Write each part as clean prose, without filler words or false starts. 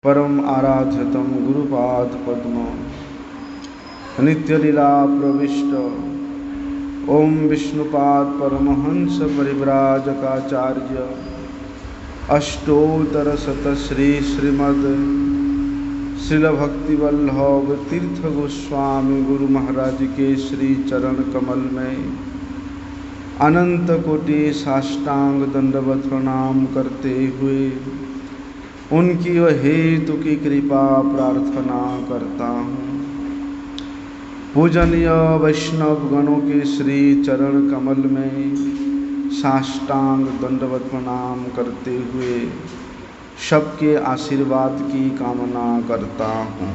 परम आराध्यतम गुरुपाद पद्म नित्यलीला प्रविष्ट ओम विष्णुपाद परमहंस परिव्राजकाचार्य अष्टोत्तर शत श्री श्रीमद श्रील भक्तिवल्लभ तीर्थ गोस्वामी गुरु महाराज के श्री चरण कमल में अनंत कोटि साष्टांग दंडवत प्रणाम करते हुए उनकी वह हेतु की कृपा प्रार्थना करता हूँ। पूजनीय वैष्णव गणों के श्री चरण कमल में साष्टांग दंडवत प्रणाम करते हुए सबके आशीर्वाद की कामना करता हूँ।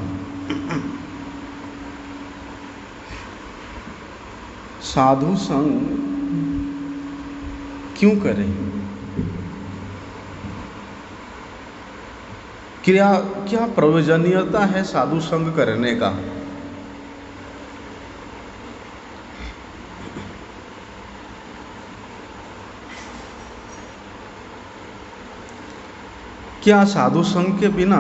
साधु संग क्यों करें? क्या प्रयोजनीयता है साधु संग करने का? क्या साधु संग के बिना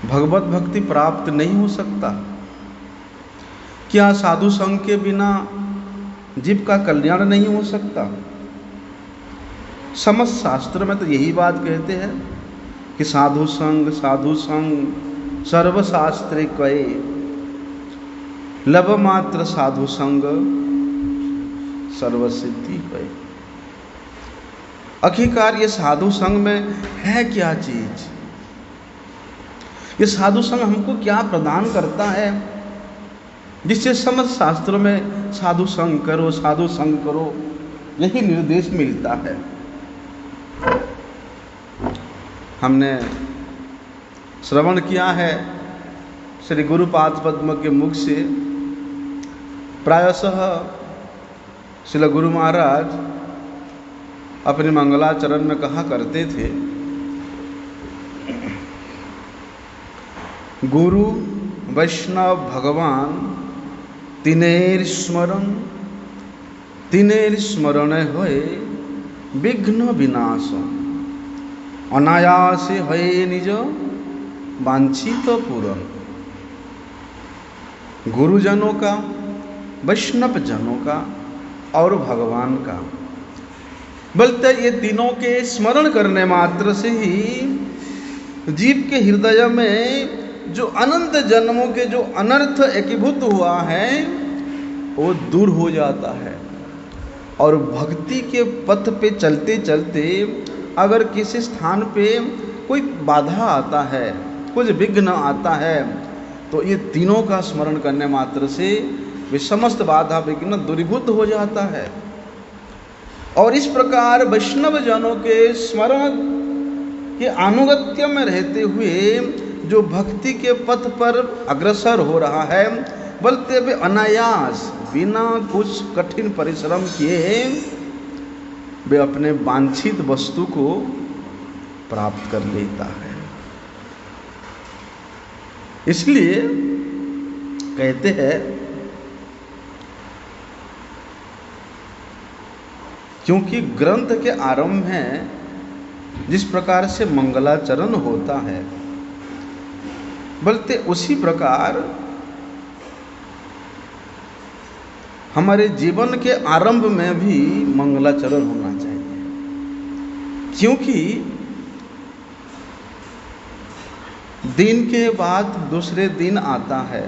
भगवत भक्ति प्राप्त नहीं हो सकता? क्या साधु संग के बिना जीव का कल्याण नहीं हो सकता? समस्त शास्त्र में तो यही बात कहते हैं कि साधु संग सर्वशास्त्रे कहे लब मात्र साधु संग सर्वसिद्धि है। आखिरकार ये साधु संग में है क्या चीज? ये साधु संग हमको क्या प्रदान करता है जिससे समस्त शास्त्रों में साधु संग करो यही निर्देश मिलता है। हमने श्रवण किया है श्री गुरुपाद पद्म के मुख से, प्रायशः श्री गुरु महाराज अपने मंगलाचरण में कहा करते थे, गुरु वैष्णव भगवान तिनेर स्मरण होए विघ्न विनाश अनायासे होए निज वांछित पूरन। गुरुजनों का, वैष्णव जनों का और भगवान का, बल्कि ये तीनों के स्मरण करने मात्र से ही जीव के हृदय में जो अनंत जन्मों के जो अनर्थ एकीभूत हुआ है वो दूर हो जाता है। और भक्ति के पथ पे चलते चलते अगर किसी स्थान पे कोई बाधा आता है, कुछ विघ्न आता है, तो ये तीनों का स्मरण करने मात्र से वे समस्त बाधा विघ्न दूरीभूत हो जाता है। और इस प्रकार वैष्णव जनों के स्मरण के अनुगत्य में रहते हुए जो भक्ति के पथ पर अग्रसर हो रहा है, बल्कि वे अनायास बिना कुछ कठिन परिश्रम किए वे अपने वांछित वस्तु को प्राप्त कर लेता है। इसलिए कहते हैं, क्योंकि ग्रंथ के आरंभ में जिस प्रकार से मंगलाचरण होता है, बल्कि उसी प्रकार हमारे जीवन के आरंभ में भी मंगलाचरण होना चाहिए। क्योंकि दिन के बाद दूसरे दिन आता है,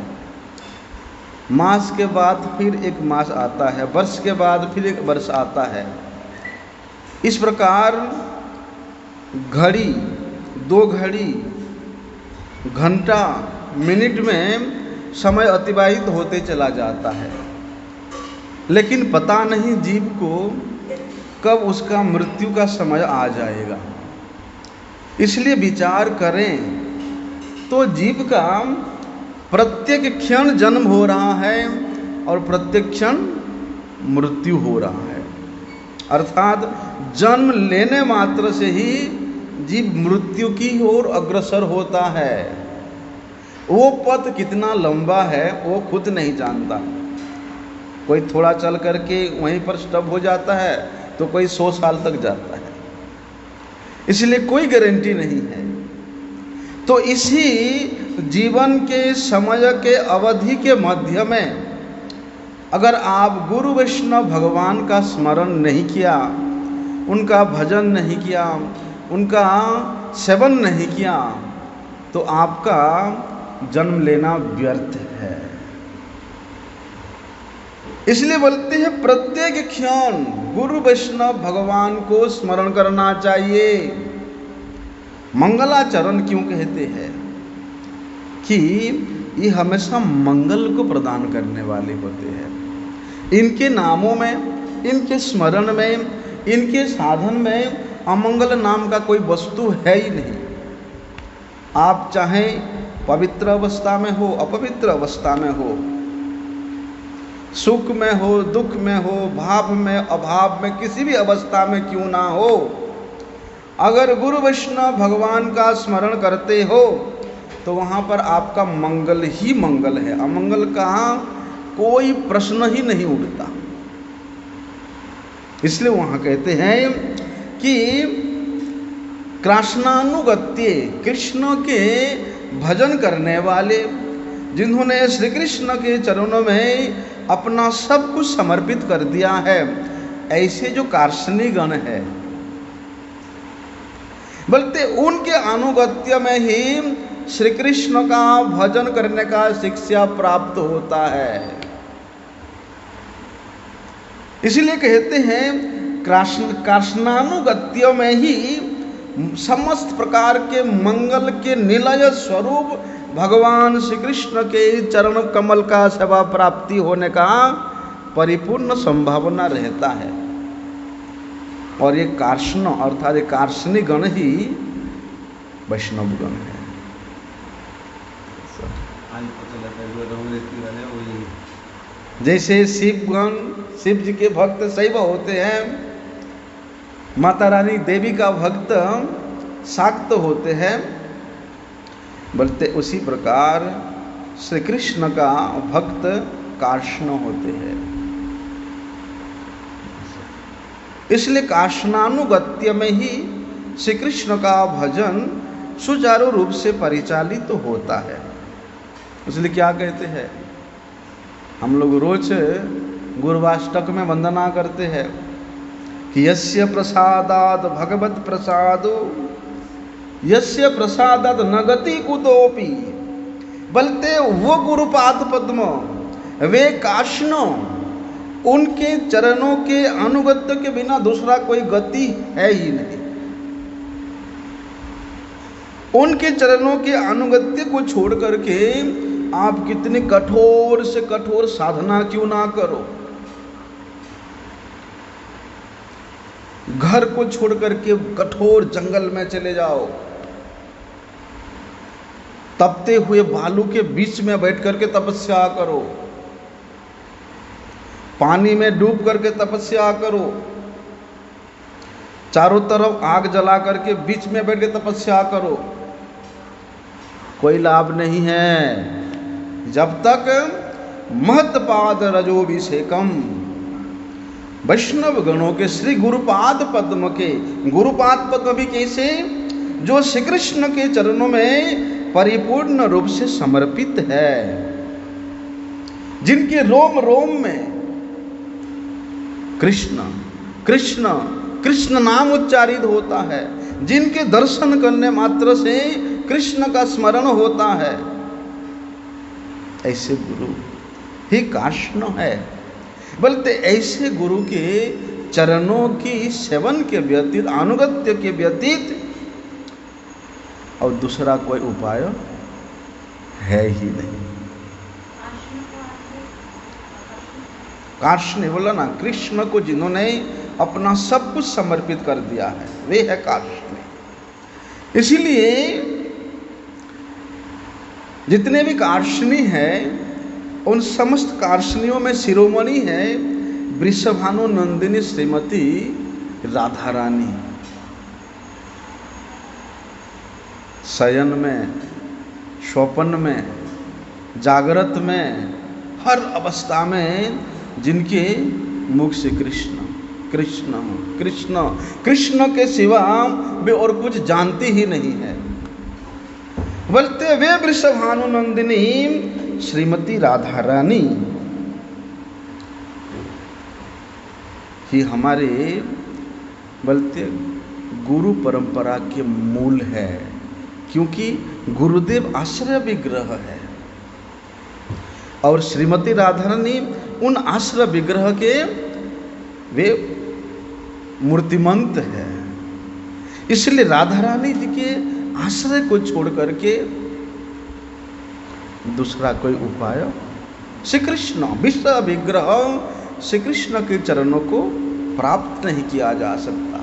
मास के बाद फिर एक मास आता है, वर्ष के बाद फिर एक वर्ष आता है। इस प्रकार घड़ी, 2 घड़ी, घंटा, मिनट में समय अतिबाहित होते चला जाता है, लेकिन पता नहीं जीव को कब उसका मृत्यु का समय आ जाएगा। इसलिए विचार करें तो जीव का प्रत्येक क्षण जन्म हो रहा है और प्रत्येक क्षण मृत्यु हो रहा है। अर्थात जन्म लेने मात्र से ही जीव मृत्यु की ओर अग्रसर होता है। वो पथ कितना लंबा है वो खुद नहीं जानता। कोई थोड़ा चल करके वहीं पर स्टॉप हो जाता है, तो कोई 100 साल तक जाता है। इसलिए कोई गारंटी नहीं है। तो इसी जीवन के समय के अवधि के मध्य में अगर आप गुरु वैष्णव भगवान का स्मरण नहीं किया, उनका भजन नहीं किया, उनका सेवन नहीं किया, तो आपका जन्म लेना व्यर्थ है। इसलिए बोलते हैं प्रत्येक क्षण गुरु वैष्णव भगवान को स्मरण करना चाहिए। मंगलाचरण क्यों कहते हैं? कि ये हमेशा मंगल को प्रदान करने वाले होते हैं। इनके नामों में, इनके स्मरण में, इनके साधन में अमंगल नाम का कोई वस्तु है ही नहीं। आप चाहे पवित्र अवस्था में हो, अपवित्र अवस्था में हो, सुख में हो, दुख में हो, भाव में, अभाव में, किसी भी अवस्था में क्यों ना हो, अगर गुरु वैष्णव भगवान का स्मरण करते हो तो वहाँ पर आपका मंगल ही मंगल है। अमंगल का कोई प्रश्न ही नहीं उठता। इसलिए वहाँ कहते हैं कि कृष्णानुगत्य, कृष्ण के भजन करने वाले, जिन्होंने श्री कृष्ण के चरणों में अपना सब कुछ समर्पित कर दिया है, ऐसे जो कार्षणी गण है, बल्कि उनके अनुगत्य में ही श्री कृष्ण का भजन करने का शिक्षा प्राप्त होता है। इसलिए कहते हैं कृष्णानुगत्य में ही समस्त प्रकार के मंगल के निलय स्वरूप भगवान श्री कृष्ण के चरण कमल का सेवा प्राप्ति होने का परिपूर्ण संभावना रहता है। और ये कार्ष्ण अर्थात ये कार्षणी गण ही वैष्णव गण है। जैसे शिवगण, शिव जी के भक्त शैव होते हैं, माता रानी देवी का भक्त शाक्त होते हैं, बोलते उसी प्रकार श्री कृष्ण का भक्त कार्ष्ण होते हैं। इसलिए कार्ष्णानुगत्य में ही श्री कृष्ण का भजन सुचारू रूप से परिचालित तो होता है। इसलिए क्या कहते हैं, हम लोग रोज गुरुवाष्टक में वंदना करते हैं कि यस्य प्रसादाद भगवत प्रसादो यस्य प्रसादाद न गति कुतोपि, बलते वो गुरुपाद पद्म, वे कार्ष्ण, उनके चरणों के अनुगत्य के बिना दूसरा कोई गति है ही नहीं। उनके चरणों के अनुगत्य को छोड़ करके आप कितनी कठोर से कठोर साधना क्यों ना करो, घर को छोड़ करके कठोर जंगल में चले जाओ, तपते हुए बालू के बीच में बैठ करके तपस्या करो, पानी में डूब करके तपस्या करो, चारों तरफ आग जला करके बीच में बैठ के तपस्या करो, कोई लाभ नहीं है जब तक महत्पाद रजोभिषेकम, वैष्णव गणों के श्री गुरुपाद पद्म के, गुरुपाद पद्म भी कैसे, जो श्री कृष्ण के चरणों में परिपूर्ण रूप से समर्पित है, जिनके रोम रोम में कृष्ण कृष्ण कृष्ण नाम उच्चारित होता है, जिनके दर्शन करने मात्र से कृष्ण का स्मरण होता है, ऐसे गुरु ही कार्ष्ण है। बल्कि ऐसे गुरु के चरणों की सेवन के व्यतीत, अनुगत्य के व्यतीत और दूसरा कोई उपाय है ही नहीं। कार्ष्ण बोला ना, कृष्ण को जिन्होंने अपना सब कुछ समर्पित कर दिया है, वे है कार्ष्ण। इसीलिए जितने भी कार्ष्णी हैं, उन समस्त कार्ष्णियों में शिरोमणि है वृषभानु नंदिनी श्रीमती राधा रानी। शयन में, स्वप्न में, जागृत में, हर अवस्था में जिनके मुख से कृष्ण, कृष्ण कृष्ण कृष्ण के सिवा वे और कुछ जानते ही नहीं है। बोलते वे वृषभानुनंदिनी श्रीमती राधा रानी ही हमारे बोलते गुरु परंपरा के मूल है, क्योंकि गुरुदेव आश्रय विग्रह है और श्रीमती राधा रानी उन आश्रय विग्रह के वे मूर्तिमंत है। इसलिए राधा रानी जी के आश्रय को छोड़ करके दूसरा कोई उपाय श्री कृष्ण विश्व विग्रह श्री कृष्ण के चरणों को प्राप्त नहीं किया जा सकता।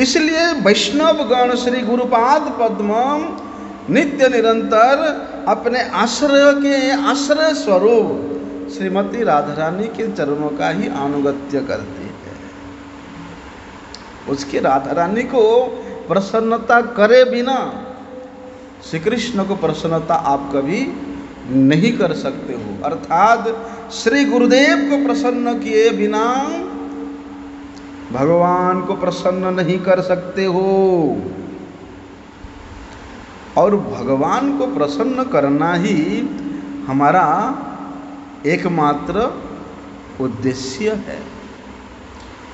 इसलिए वैष्णव गण श्री गुरुपाद पद्म नित्य निरंतर अपने आश्रय के आश्रय स्वरूप श्रीमती राधा रानी के चरणों का ही अनुगत्य करती है। उसके राधा रानी को प्रसन्नता करे बिना श्री कृष्ण को प्रसन्नता आप कभी नहीं कर सकते हो। अर्थात श्री गुरुदेव को प्रसन्न किए बिना भगवान को प्रसन्न नहीं कर सकते हो। और भगवान को प्रसन्न करना ही हमारा एकमात्र उद्देश्य है।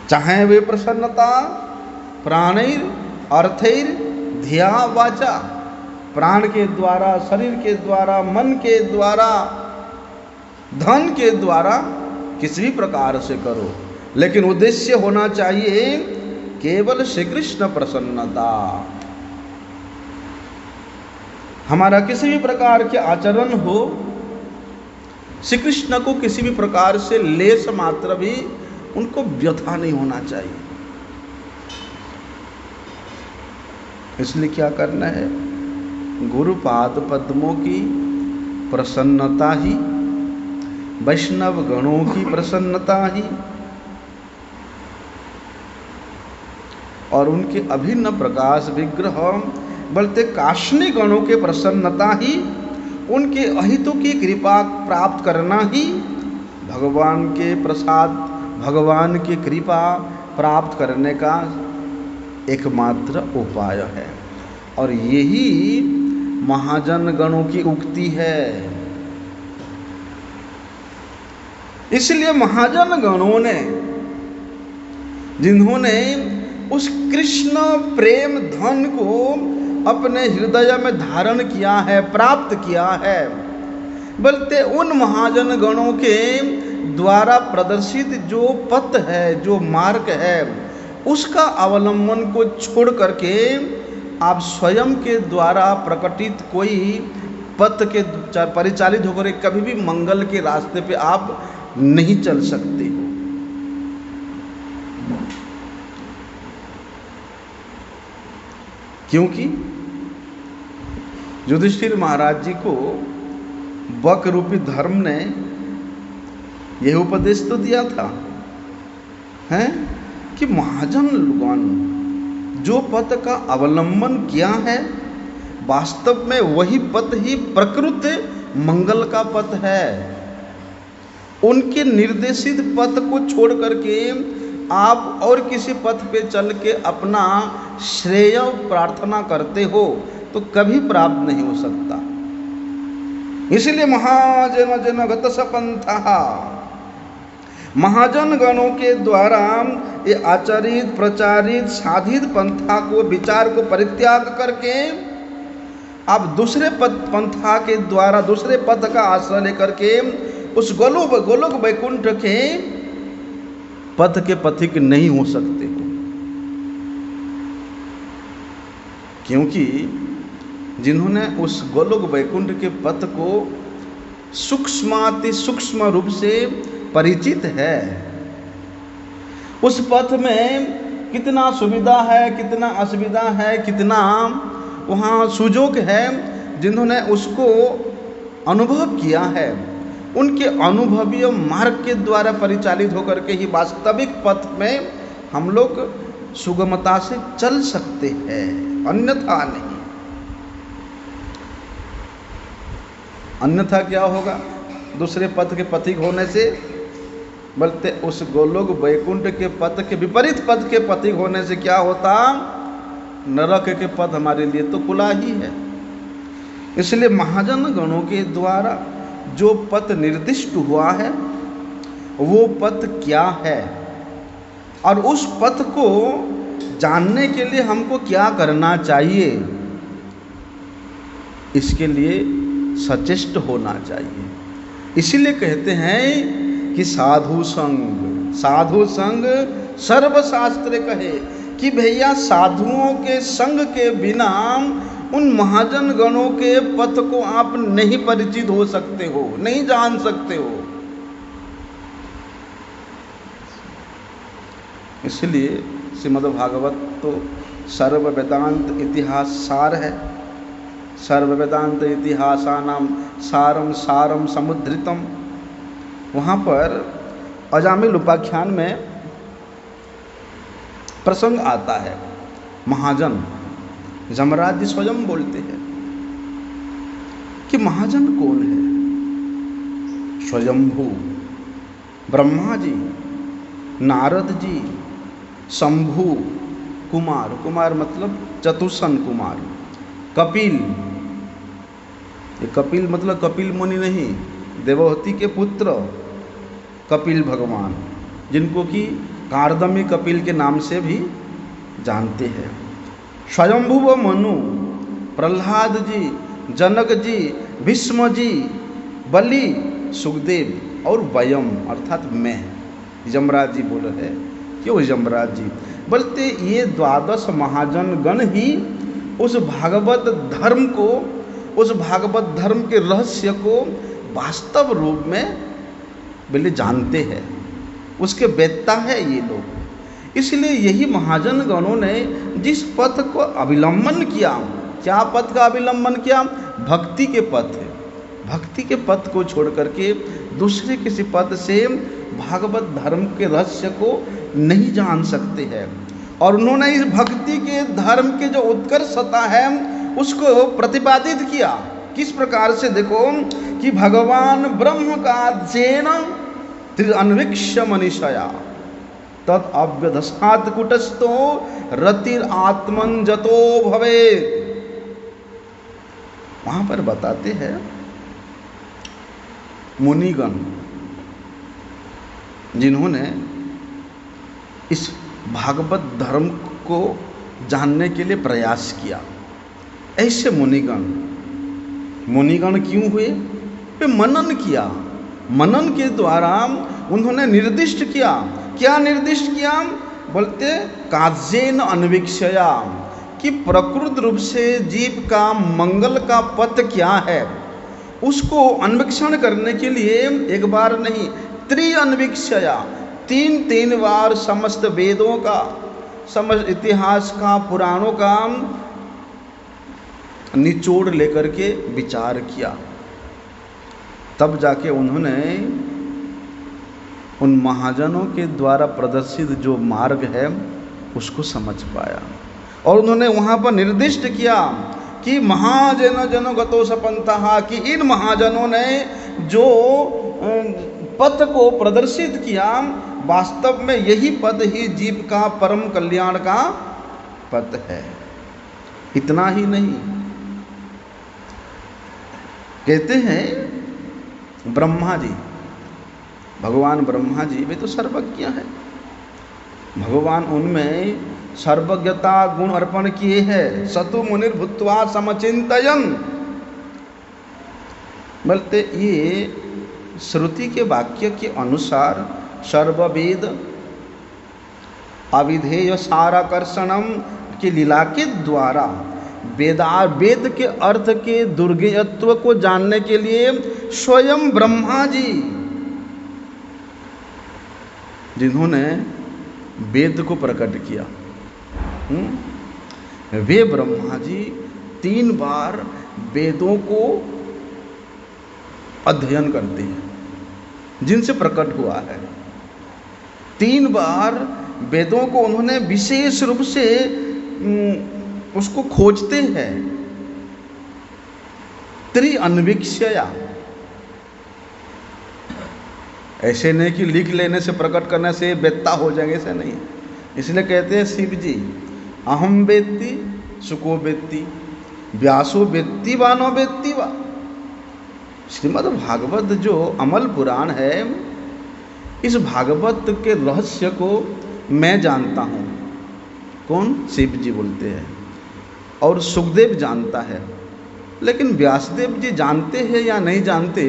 चाहे वे प्रसन्नता प्राणैर अर्थैर धिया वाचा, प्राण के द्वारा, शरीर के द्वारा, मन के द्वारा, धन के द्वारा, किसी भी प्रकार से करो, लेकिन उद्देश्य होना चाहिए केवल श्री कृष्ण प्रसन्नता। हमारा किसी भी प्रकार के आचरण हो, श्री कृष्ण को किसी भी प्रकार से लेस मात्र भी उनको व्यथा नहीं होना चाहिए। इसलिए क्या करना है? गुरुपाद पद्मों की प्रसन्नता ही, वैष्णव गणों की प्रसन्नता ही और उनके अभिन्न प्रकाश विग्रह बोलते काष्णी गणों के प्रसन्नता ही, उनके अहितों की कृपा प्राप्त करना ही भगवान के प्रसाद, भगवान की कृपा प्राप्त करने का एकमात्र उपाय है। और यही महाजन गणों की उक्ति है। इसलिए महाजन गणों ने, जिन्होंने उस कृष्ण प्रेम धन को अपने हृदय में धारण किया है, प्राप्त किया है, बोलते उन महाजन गणों के द्वारा प्रदर्शित जो पथ है, जो मार्ग है, उसका अवलंबन को छोड़ करके आप स्वयं के द्वारा प्रकटित कोई पथ के परिचालित होकर कभी भी मंगल के रास्ते पे आप नहीं चल सकते हो। क्योंकि युधिष्ठिर महाराज जी को बक रूपी धर्म ने यह उपदेश तो दिया था हैं कि महाजन लोगों जो पथ का अवलंबन किया है, वास्तव में वही पथ ही प्रकृत मंगल का पथ है। उनके निर्देशित पथ को छोड़ करके आप और किसी पथ पे चल के अपना श्रेय प्रार्थना करते हो तो कभी प्राप्त नहीं हो सकता। इसलिए महाजन जन गत सपंथा, महाजन गणों के द्वारा ये आचरित प्रचारित साधित पंथा को, विचार को परित्याग करके आप दूसरे पंथा के द्वारा, दूसरे पथ का आश्रय लेकर के उस गोलोक वैकुंठ के पथ के पथिक नहीं हो सकते हो। क्योंकि जिन्होंने उस गोलोक वैकुंठ के पथ को सूक्ष्माति सूक्ष्म रूप से परिचित है, उस पथ में कितना सुविधा है, कितना असुविधा है, कितना वहाँ सुजोग है, जिन्होंने उसको अनुभव किया है, उनके अनुभवीय मार्ग के द्वारा परिचालित होकर के ही वास्तविक पथ में हम लोग सुगमता से चल सकते हैं, अन्यथा नहीं। अन्यथा क्या होगा? दूसरे पथ के पथिक होने से बोलते उस गोलोक वैकुंठ के पथ के विपरीत पथ के पथिक होने से क्या होता, नरक के पथ हमारे लिए तो खुला ही है। इसलिए महाजन गणों के द्वारा जो पथ निर्दिष्ट हुआ है वो पथ क्या है, और उस पथ को जानने के लिए हमको क्या करना चाहिए, इसके लिए सचेष्ट होना चाहिए। इसीलिए कहते हैं कि साधु संग सर्वशास्त्र कहे, कि भैया साधुओं के संग के बिना उन महाजन गणों के पथ को आप नहीं परिचित हो सकते हो, नहीं जान सकते हो। इसलिए श्रीमद्भागवत तो सर्व वेदांत इतिहास सार है। सर्व वेदांत इतिहासानाम सारम सारम समुद्रितम। वहाँ पर अजामिल उपाख्यान में प्रसंग आता है, महाजन जमराज जी स्वयं बोलते हैं कि महाजन कौन है। स्वयंभू ब्रह्मा जी, नारद जी, शंभु कुमार, कुमार मतलब चतुसन कुमार, कपिल, ये कपिल मतलब कपिल मुनि नहीं, देवहूति के पुत्र कपिल भगवान, जिनको कि कार्दमी कपिल के नाम से भी जानते हैं। स्वयंभु व मनु, प्रहलाद जी, जनक जी, भीष्म जी, बलि, सुखदेव और वयम अर्थात मैं, यमराज जी बोल रहे क्यों, यमराज जी बोलते ये 12 महाजन गण ही उस भागवत धर्म को, उस भागवत धर्म के रहस्य को वास्तव रूप में बोले जानते हैं, उसके वेत्ता है ये लोग। इसलिए यही महाजन गणों ने जिस पथ को अवलंबन किया, क्या पथ का अवलंबन किया, भक्ति के पथ है। भक्ति के पथ को छोड़ करके दूसरे किसी पथ से भागवत धर्म के रहस्य को नहीं जान सकते हैं। और उन्होंने इस भक्ति के धर्म के जो उत्कर्षता है उसको प्रतिपादित किया। किस प्रकार से, देखो कि भगवान ब्रह्म का जेन त्रिअन्वीक्ष्य मनीषया तत् अव्यधसात् कुटस्थो रतिर आत्मन जतो भवेत्। वहां पर बताते हैं मुनिगण जिन्होंने इस भागवत धर्म को जानने के लिए प्रयास किया, ऐसे मुनिगण क्यों हुए, वे मनन किया। मनन के द्वारा उन्होंने निर्दिष्ट किया, क्या निर्दिष्ट किया, बोलते काजेन अन्वीक्षया, कि प्रकृत रूप से जीव का मंगल का पथ क्या है, उसको अन्वेषण करने के लिए एक बार नहीं, त्रिअन्वीक्षया, 3 बार समस्त वेदों का, समस्त इतिहास का, पुराणों का निचोड़ लेकर के विचार किया। तब जाके उन्होंने उन महाजनों के द्वारा प्रदर्शित जो मार्ग है उसको समझ पाया। और उन्होंने वहाँ पर निर्दिष्ट किया कि महाजन जनो गतो सपंतः, कि इन महाजनों ने जो पथ को प्रदर्शित किया, वास्तव में यही पद ही जीव का परम कल्याण का पद है। इतना ही नहीं, कहते हैं ब्रह्मा जी, भगवान ब्रह्मा जी वे तो सर्वज्ञ हैं। भगवान उनमें सर्वज्ञता गुण अर्पण किए हैं। सतु मुनिर भूत्वा समचिंतयन, बोलते ये श्रुति के वाक्य के अनुसार सर्ववेद अविधेय साराकर्षणम की लीला के द्वारा वेद के अर्थ के दुर्गेयत्व को जानने के लिए स्वयं ब्रह्मा जी, जिन्होंने वेद को प्रकट किया, वे ब्रह्मा जी 3 बार वेदों को अध्ययन करते हैं, जिनसे प्रकट हुआ है। 3 बार वेदों को उन्होंने विशेष रूप से उसको खोजते हैं। त्रिअन्वीक्षया, ऐसे नहीं कि लिख लेने से, प्रकट करने से वेत्ता हो जाएंगे, ऐसा नहीं। इसलिए कहते हैं शिव जी, अहम वेत्ति सुको वेत्ति व्यासो वेत्ति वा नो वेत्ति वा। श्रीमद् भागवत जो अमल पुराण है, इस भागवत के रहस्य को मैं जानता हूँ। कौन? शिव जी बोलते हैं। और सुखदेव जानता है, लेकिन व्यासदेव जी जानते हैं या नहीं जानते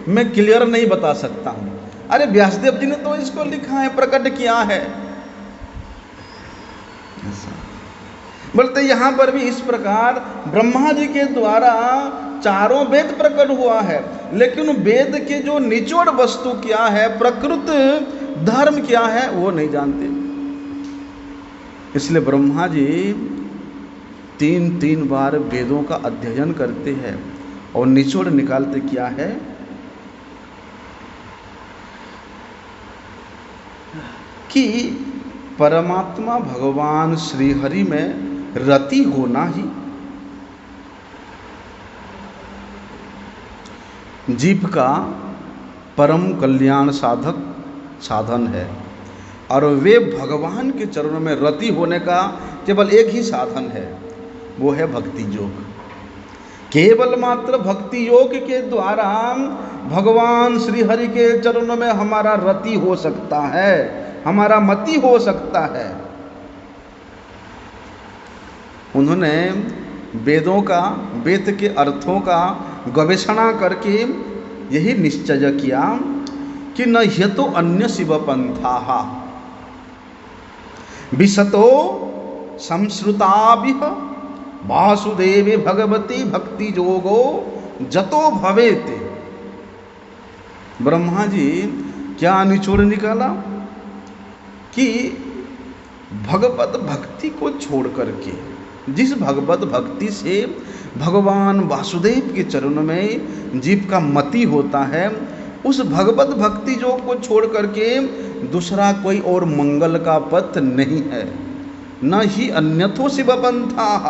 मैं क्लियर नहीं बता सकता हूँ। अरे व्यासदेव जी ने तो इसको लिखा है, प्रकट किया है। बोलते यहाँ पर भी इस प्रकार ब्रह्मा जी के द्वारा चारों वेद प्रकट हुआ है, लेकिन वेद के जो निचोड़ वस्तु क्या है, प्रकृत धर्म क्या है, वो नहीं जानते। इसलिए ब्रह्मा जी 3 बार वेदों का अध्ययन करते हैं और निचोड़ निकालते क्या है कि परमात्मा भगवान श्री हरि में रति होना ही जीव का परम कल्याण साधन है, और वे भगवान के चरणों में रति होने का केवल एक ही साधन है, वो है भक्ति योग। केवल मात्र भक्ति योग के द्वारा भगवान श्री हरि के चरणों में हमारा रति हो सकता है, हमारा मति हो सकता है। उन्होंने वेदों का, वेद के अर्थों का गवेषणा करके यही निश्चय किया कि न ह्यतो अन्य शिव पंथाः विशतो संश्रुताभिः वासुदेवे भगवती भक्ति योगो जतो भवेत्। ब्रह्मा जी क्या निचोड़ निकाला कि भगवत भक्ति को छोड़ करके, जिस भगवत भक्ति से भगवान वासुदेव के चरणों में जीव का मति होता है, उस भगवत भक्ति योग को छोड़ करके दूसरा कोई और मंगल का पथ नहीं है। न ही अन्यथो शिव पंथाः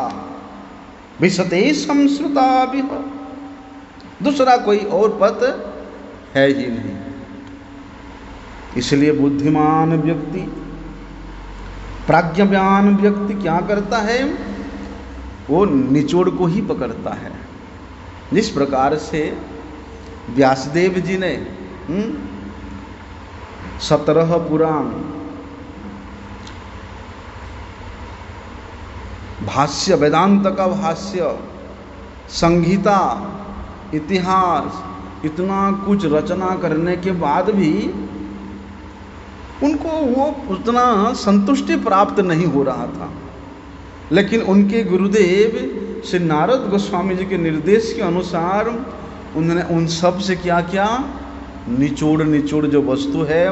विशते संश्रुताभिः, दूसरा कोई और पथ है ही नहीं। इसलिए बुद्धिमान व्यक्ति, प्राज्ञवान व्यक्ति क्या करता है, वो निचोड़ को ही पकड़ता है। जिस प्रकार से व्यासदेव जी ने 17 पुराण, भाष्य, वेदांत का भाष्य, संहिता, इतिहास, इतना कुछ रचना करने के बाद भी उनको वो उतना संतुष्टि प्राप्त नहीं हो रहा था। लेकिन उनके गुरुदेव श्री नारद गोस्वामी जी के निर्देश के अनुसार उन्होंने उन सब से क्या किया, निचोड़ जो वस्तु है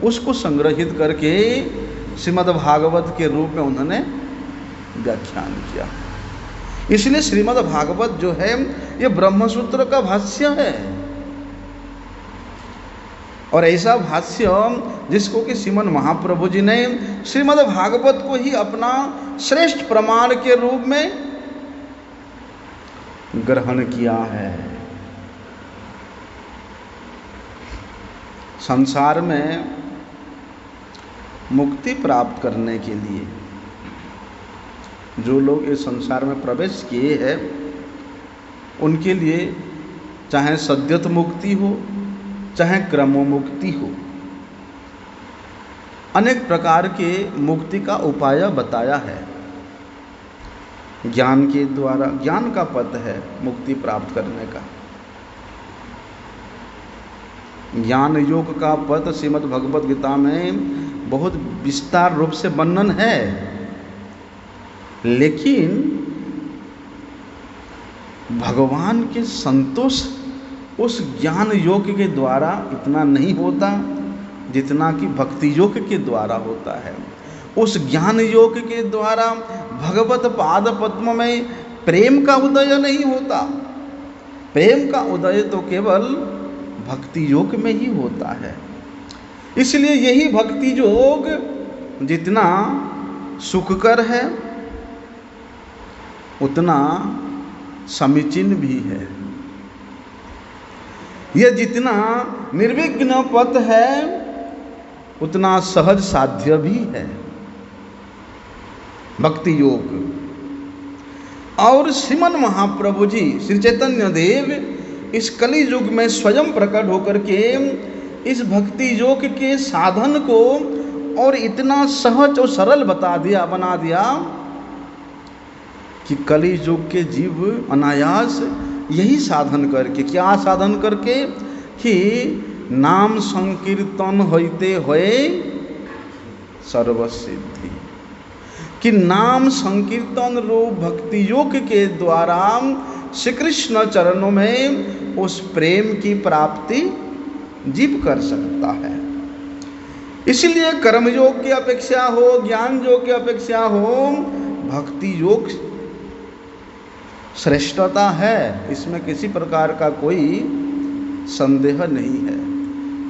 उसको संग्रहित करके श्रीमद् भागवत के रूप में उन्होंने व्याख्यान किया। इसलिए श्रीमद् भागवत जो है ये ब्रह्मसूत्र का भाष्य है, और ऐसा भाष्य जिसको कि श्रीमन महाप्रभु जी ने श्रीमद् भागवत को ही अपना श्रेष्ठ प्रमाण के रूप में ग्रहण किया है। संसार में मुक्ति प्राप्त करने के लिए जो लोग इस संसार में प्रवेश किए हैं, उनके लिए चाहे सद्यत मुक्ति हो, चाहे क्रमोमुक्ति हो, अनेक प्रकार के मुक्ति का उपाय बताया है। ज्ञान के द्वारा, ज्ञान का पथ है मुक्ति प्राप्त करने का। ज्ञान योग का पथ श्रीमद् भगवद गीता में बहुत विस्तार रूप से वर्णन है, लेकिन भगवान के संतोष उस ज्ञान योग के द्वारा इतना नहीं होता जितना कि भक्ति योग के द्वारा होता है। उस ज्ञान योग के द्वारा भगवत पाद पद्म में प्रेम का उदय नहीं होता। प्रेम का उदय तो केवल भक्ति योग में ही होता है। इसलिए यही भक्ति योग जितना सुखकर है उतना समीचीन भी है। यह जितना निर्विघ्न पथ है उतना सहज साध्य भी है भक्ति योग। और श्रीमन महाप्रभु जी श्री चैतन्य देव इस कली युग में स्वयं प्रकट होकर के इस भक्ति योग के साधन को और इतना सहज और सरल बना दिया कि कली युग के जीव अनायास यही साधन करके, क्या साधन करके कि नाम संकीर्तन होते हुए सर्वसिद्धि, कि नाम संकीर्तन रूप भक्ति योग के द्वारा श्री कृष्ण चरणों में उस प्रेम की प्राप्ति जीव कर सकता है। इसलिए कर्म योग की अपेक्षा हो, ज्ञान योग की अपेक्षा हो, भक्ति योग श्रेष्ठता है, इसमें किसी प्रकार का कोई संदेह नहीं है।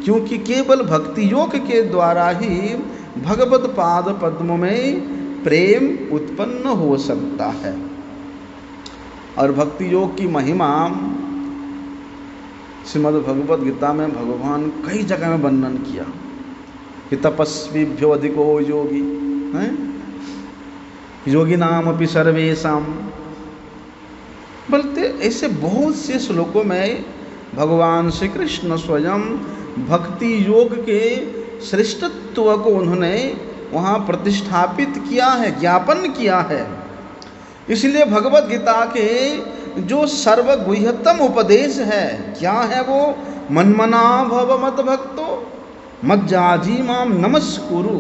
क्योंकि केवल भक्ति योग के द्वारा ही भगवत पाद पद्मों में प्रेम उत्पन्न हो सकता है। और भक्ति योग की महिमा श्रीमद् भगवद गीता में भगवान कई जगह में वर्णन किया कि तपस्वीभ्यो अधिको योगी है, योगी नाम अपि सर्वेशम, बोलते ऐसे बहुत से श्लोकों में भगवान श्री कृष्ण स्वयं भक्ति योग के श्रेष्ठत्व को उन्होंने वहाँ प्रतिष्ठापित किया है, ज्ञापन किया है। इसलिए भगवत गीता के जो सर्वगुह्यतम उपदेश है, क्या है वो? मनमना भव मत भक्तो मज्जाजी माम नमस्कुरु।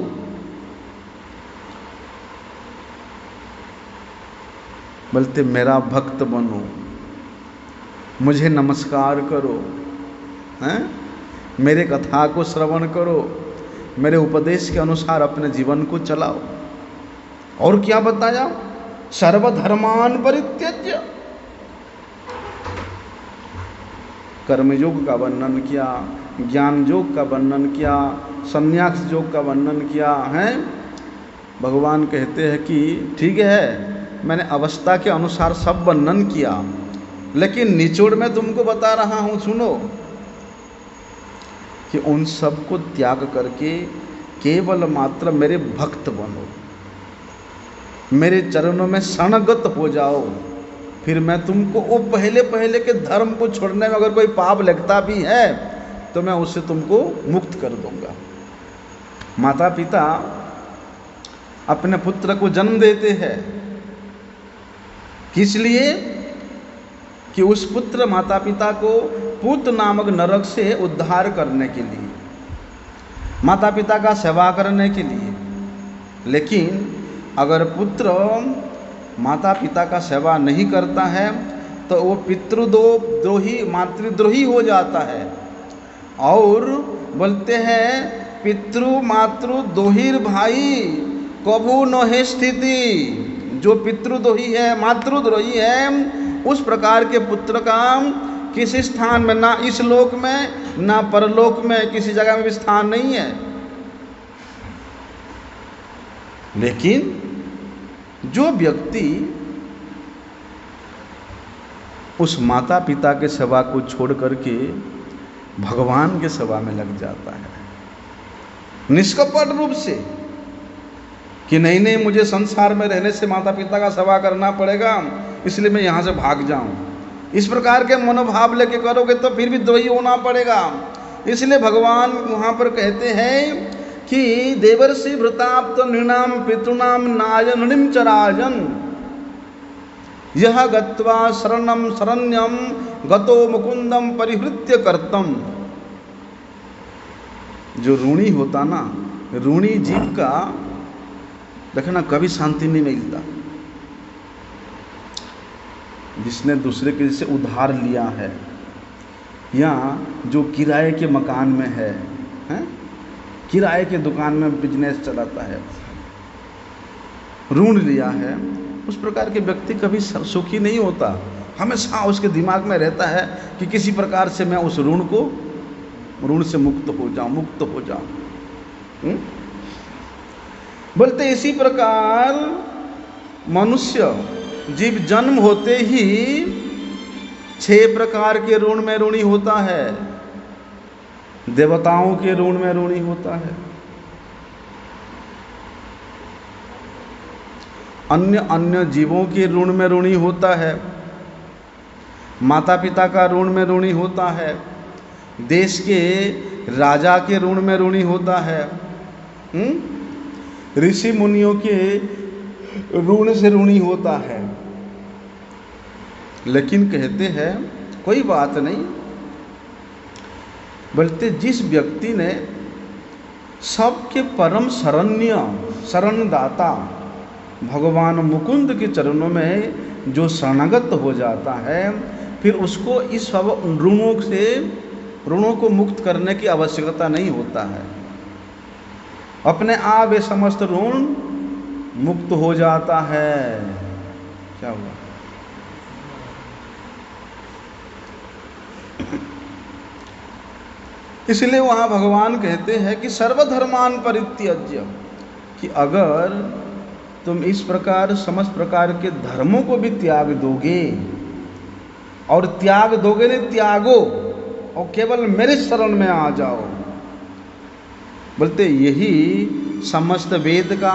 बोलते मेरा भक्त बनो, मुझे नमस्कार करो, हैं? मेरे कथा को श्रवण करो, मेरे उपदेश के अनुसार अपने जीवन को चलाओ। और क्या बताया? सर्वधर्मान परित्यज्य, कर्म योग का वर्णन किया, ज्ञान योग का वर्णन किया, संन्यास योग का वर्णन किया है। भगवान कहते हैं कि ठीक है, मैंने अवस्था के अनुसार सब वर्णन किया, लेकिन निचोड़ में तुमको बता रहा हूँ, सुनो, कि उन सब को त्याग करके केवल मात्र मेरे भक्त बनो, मेरे चरणों में शरणगत हो जाओ, फिर मैं तुमको वो पहले के धर्म को छोड़ने में अगर कोई पाप लगता भी है तो मैं उससे तुमको मुक्त कर दूंगा। माता पिता अपने पुत्र को जन्म देते हैं, किस लिए? कि उस पुत्र माता पिता को पूत नामक नरक से उद्धार करने के लिए, माता पिता का सेवा करने के लिए। लेकिन अगर पुत्र माता पिता का सेवा नहीं करता है तो वो पितृद्रोही मातृद्रोही हो जाता है। और बोलते हैं पितृ मातृ दोहिर भाई कभू न है स्थिति। जो पितृद्रोही है, मातृद्रोही है, उस प्रकार के पुत्र का किसी स्थान में, ना इस लोक में ना परलोक में, किसी जगह में भी स्थान नहीं है। लेकिन जो व्यक्ति उस माता पिता के सेवा को छोड़ करके भगवान के सेवा में लग जाता है निष्कपट रूप से, कि नहीं मुझे संसार में रहने से माता पिता का सेवा करना पड़ेगा, इसलिए मैं यहाँ से भाग जाऊँ, इस प्रकार के मनोभाव लेके करोगे तो फिर भी द्रोही होना पड़ेगा। इसलिए भगवान वहाँ पर कहते हैं कि देवर्षि भृताप्त नृणाम पितॄणाम नायनुनिम चराजन यह गत्वा शरणम शरण्यम गतो मुकुंदम परिहृत्य कर्तम। जो ऋणी होता ना, ऋणी जीव का देखना कभी शांति नहीं मिलता। जिसने दूसरे के से उधार लिया है या जो किराए के मकान में है, किराए के दुकान में बिजनेस चलाता है, ऋण लिया है, उस प्रकार के व्यक्ति कभी सुखी नहीं होता। हमेशा उसके दिमाग में रहता है कि किसी प्रकार से मैं उस ऋण से मुक्त हो जाऊं। बोलते इसी प्रकार मनुष्य जीव जन्म होते ही 6 प्रकार के ऋण में ऋणी होता है, देवताओं के ऋण में ऋणी होता है, अन्य अन्य जीवों के ऋण में ऋणी होता है, माता पिता का ऋण में ऋणी होता है, देश के राजा के ऋण में ऋणी होता है, ऋषि मुनियों के ऋण से ऋणी होता है। लेकिन कहते हैं कोई बात नहीं, बोलते जिस व्यक्ति ने सबके परम शरण्य शरणदाता भगवान मुकुंद के चरणों में जो शरणागत हो जाता है, फिर उसको इस सब ऋणों को मुक्त करने की आवश्यकता नहीं होता है। अपने आप ये समस्त ऋण मुक्त हो जाता है। क्या हुआ? इसलिए वहां भगवान कहते हैं कि सर्वधर्मान परित्यज्य, कि अगर तुम इस प्रकार समस्त प्रकार के धर्मों को भी त्याग दोगे, और त्याग दोगे नहीं, त्यागो और केवल मेरे शरण में आ जाओ। बोलते यही समस्त वेद का,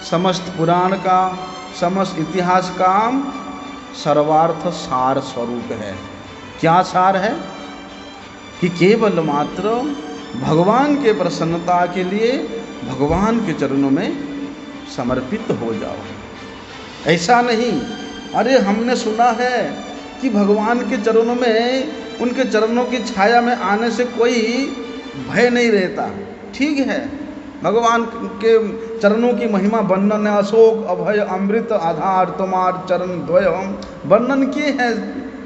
समस्त पुराण का, समस्त इतिहास का सर्वार्थ सार स्वरूप है। क्या सार है? कि केवल मात्र भगवान के प्रसन्नता के लिए भगवान के चरणों में समर्पित हो जाओ। ऐसा नहीं, अरे हमने सुना है कि भगवान के चरणों में, उनके चरणों की छाया में आने से कोई भय नहीं रहता। ठीक है, भगवान के चरणों की महिमा वर्णन है, अशोक अभय अमृत आधार तुम्हार चरण द्वयम वर्णन किए हैं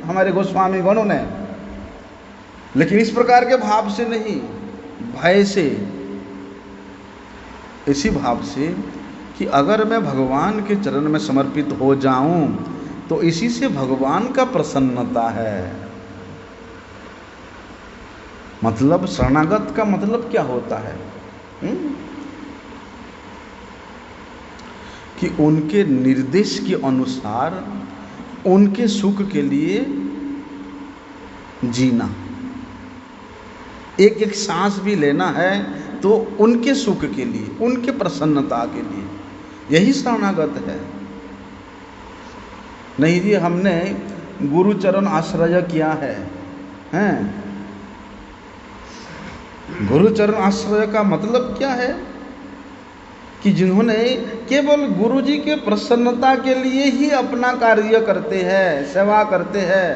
हमारे गोस्वामी गणों ने। लेकिन इस प्रकार के भाव से नहीं, भय से, इसी भाव से कि अगर मैं भगवान के चरण में समर्पित हो जाऊं तो इसी से भगवान का प्रसन्नता है। मतलब शरणागत का मतलब क्या होता है? कि उनके निर्देश के अनुसार उनके सुख के लिए जीना। एक एक सांस भी लेना है तो उनके सुख के लिए, उनके प्रसन्नता के लिए, यही शरणागत है। नहीं जी हमने गुरुचरण आश्रय किया है, हैं? गुरुचरण आश्रय का मतलब क्या है? कि जिन्होंने केवल गुरु जी के प्रसन्नता के लिए ही अपना कार्य करते हैं, सेवा करते हैं,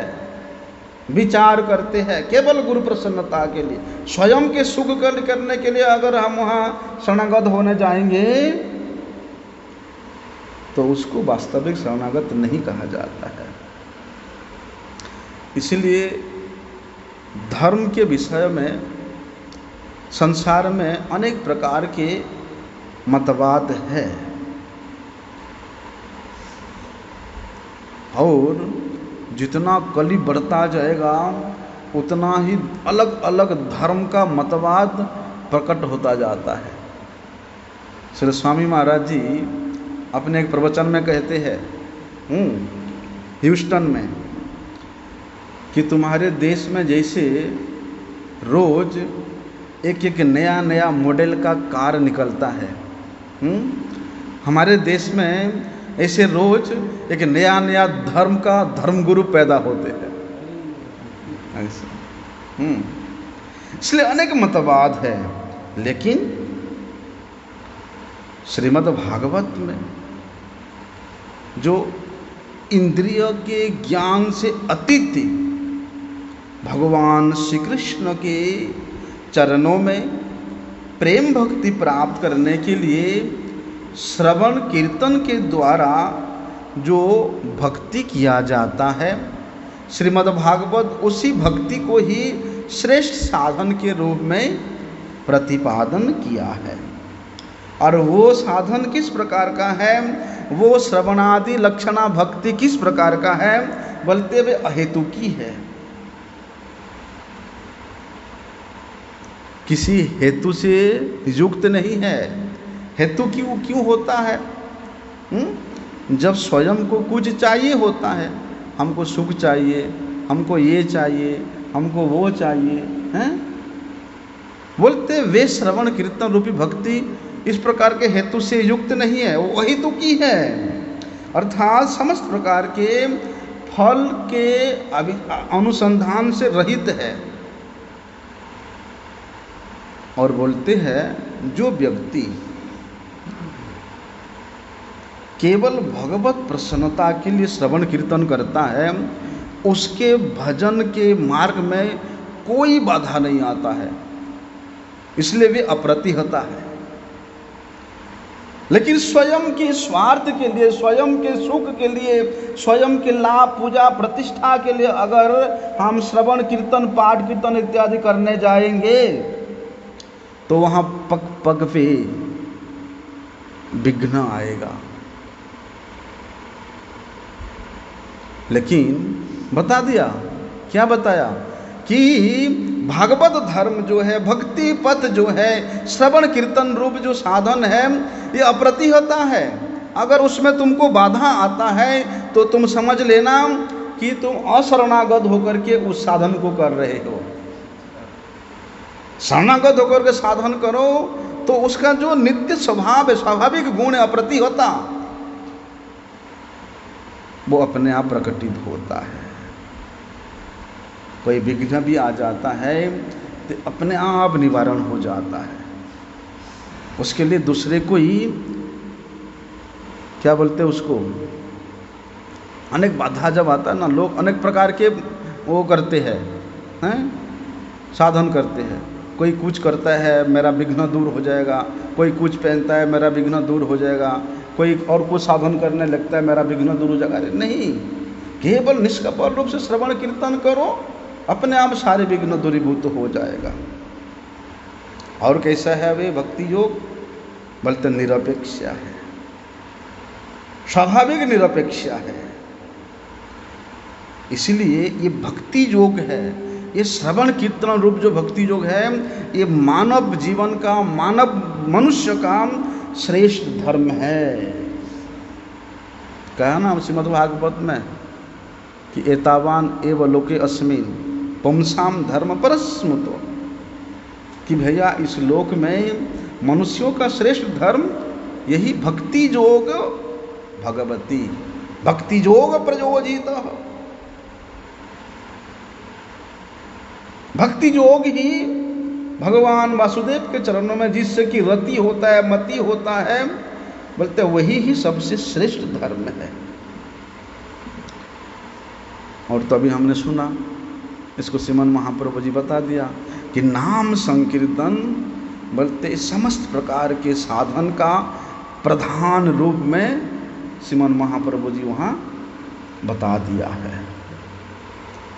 विचार करते हैं, केवल गुरु प्रसन्नता के लिए। स्वयं के सुख करने के लिए अगर हम वहाँ शरणागत होने जाएंगे तो उसको वास्तविक शरणागत नहीं कहा जाता है। इसलिए धर्म के विषय में संसार में अनेक प्रकार के मतवाद है, और जितना कली बढ़ता जाएगा उतना ही अलग अलग धर्म का मतवाद प्रकट होता जाता है। श्री स्वामी महाराज जी अपने एक प्रवचन में कहते हैं ह्यूस्टन में कि तुम्हारे देश में जैसे रोज एक एक नया नया मॉडल का कार निकलता है, हमारे देश में ऐसे रोज एक नया नया धर्म का धर्मगुरु पैदा होते हैं। इसलिए अनेक मतवाद है, लेकिन श्रीमद् भागवत में जो इंद्रिय के ज्ञान से अतीत भगवान श्री कृष्ण के चरणों में प्रेम भक्ति प्राप्त करने के लिए श्रवण कीर्तन के द्वारा जो भक्ति किया जाता है, श्रीमद् भागवत उसी भक्ति को ही श्रेष्ठ साधन के रूप में प्रतिपादन किया है। और वो साधन किस प्रकार का है? वो श्रवणादि लक्षणा भक्ति किस प्रकार का है? बोलते हुए अहेतुकी है, किसी हेतु से युक्त नहीं है। हेतु क्यों होता है? जब स्वयं को कुछ चाहिए होता है, हमको सुख चाहिए, हमको ये चाहिए, हमको वो चाहिए, हैं? बोलते वे श्रवण कीर्तन रूपी भक्ति इस प्रकार के हेतु से युक्त नहीं है, वो हेतु की है, अर्थात समस्त प्रकार के फल के अनुसंधान से रहित है। और बोलते हैं जो व्यक्ति केवल भगवत प्रसन्नता के लिए श्रवण कीर्तन करता है, उसके भजन के मार्ग में कोई बाधा नहीं आता है, इसलिए वे अप्रतिहता है। लेकिन स्वयं के स्वार्थ के लिए, स्वयं के सुख के लिए, स्वयं के लाभ, पूजा प्रतिष्ठा के लिए अगर हम श्रवण कीर्तन, पाठ कीर्तन इत्यादि करने जाएंगे तो वहाँ पग पग पे विघ्न आएगा। लेकिन बता दिया, क्या बताया कि भागवत धर्म जो है, भक्ति पथ जो है, श्रवण कीर्तन रूप जो साधन है, ये अप्रतिहता है। अगर उसमें तुमको बाधा आता है तो तुम समझ लेना कि तुम अशरणागत होकर के उस साधन को कर रहे हो। शरणागत होकर के साधन करो तो उसका जो नित्य स्वभाव है, स्वाभाविक गुण है अप्रतिहता, वो अपने आप प्रकटित होता है। कोई विघ्न भी आ जाता है तो अपने आप निवारण हो जाता है। उसके लिए दूसरे को ही क्या बोलते हैं उसको, अनेक बाधा जब आता है ना, लोग अनेक प्रकार के वो करते हैं, साधन करते हैं। कोई कुछ करता है मेरा विघ्न दूर हो जाएगा, कोई कुछ पहनता है मेरा विघ्न दूर हो जाएगा, कोई और कुछ साधन करने लगता है मेरा विघ्न दूर हो जाएगा। अरे नहीं, केवल निष्कपट रूप से श्रवण कीर्तन करो, अपने आप सारे विघ्न दूरीभूत हो जाएगा। और कैसा है वे भक्ति योग? बोलते निरपेक्ष है, स्वाभाविक निरपेक्ष है। इसलिए ये भक्ति योग है, ये श्रवण कीर्तन रूप जो भक्ति योग है, ये मानव जीवन का, मानव मनुष्य का श्रेष्ठ धर्म है। कहा ना श्रीमद् भागवत में कि एतावान एव लोके अस्मिन पुंसाम धर्म परस्मृतो, कि भैया इस लोक में मनुष्यों का श्रेष्ठ धर्म यही भक्ति योग भगवती, भक्ति योग प्रयोजित। भक्ति योग ही भगवान वासुदेव के चरणों में जिससे कि रति होता है, मति होता है, बोलते वही ही सबसे श्रेष्ठ धर्म है। और तो अभी हमने सुना, इसको श्रीमन महाप्रभु जी बता दिया कि नाम संकीर्तन बोलते समस्त प्रकार के साधन का प्रधान रूप में श्रीमन महाप्रभु जी वहाँ बता दिया है।